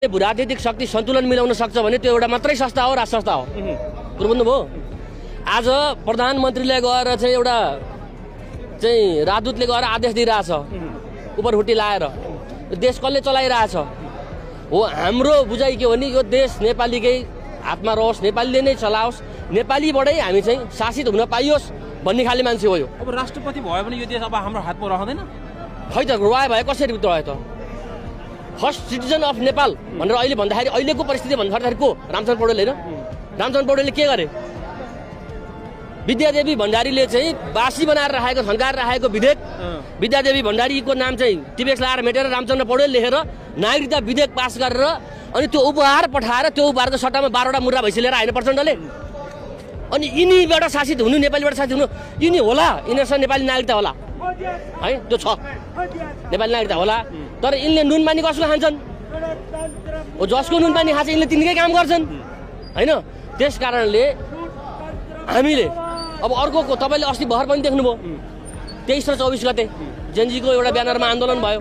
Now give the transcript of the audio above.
भूराजनीतिक शक्ति सन्तुलन मिलाउन सक्छ भने त्यो एउटा मात्रै संस्था हो, राष्ट्र संस्था हो। कुरो बुझ्नुभयो? आज प्रधानमन्त्रीले गएर चाहिँ एउटा चाहिँ राजदूतले गएर आदेश दिइरहेछ उपरहुटी लाएर, देश कसले चलाइरहेछ हो। हाम्रो बुझाइ के हो भने यो देश नेपालीकै हातमा रहोस्, नेपालीले नै चलाओस्, नेपालीबाटै हामी चाहिँ शासित हुन पाइयोस् भन्ने खाले मान्छे हो यो। अब राष्ट्रपति भयो भने यो देश अब हाम्रो हातमा रहँदैन खै त, रुवाए भए कसरी रह्यो त? फर्स्ट सिटिजन अफ नेपाल भनेर अहिले भन्दाखेरि अहिलेको परिस्थिति भन्दाखेरि को? रामचन्द्र पौडेल होइन? रामचन्द्र पौडेलले के गरे? विद्यादेवी भण्डारीले चाहिँ बासी बनाएर राखेको, थन्काएर राखेको विधेयक, विद्यादेवी भण्डारीको नाम चाहिँ टिपेक्स लाएर मेटेर रामचन्द्र पौडेल लेखेर नागरिकता विधेयक पास गरेर अनि त्यो उपहार पठाएर त्यो उपहारको सट्टामा 12वटा मुद्रा भैँसी लिएर आएन प्रचण्डले। अनि यिनीबाट शासित हुनु, नेपालीबाट शासित हुनु, यिनी होला, यिनीहरूसँग नेपाली नागरिकता होला है, त्यो छ नेपाली नागरिकता होला। तर यिनले नुन पानी कसको खान्छन्? हो, जसको नुन पानी खान्छ यिनले तिनकै काम गर्छन् होइन? त्यस कारणले हामीले अब अर्को तपाईँले अस्ति भर्खर पनि देख्नुभयो 23 र 24 गते जेनजीको एउटा ब्यानरमा आन्दोलन भयो।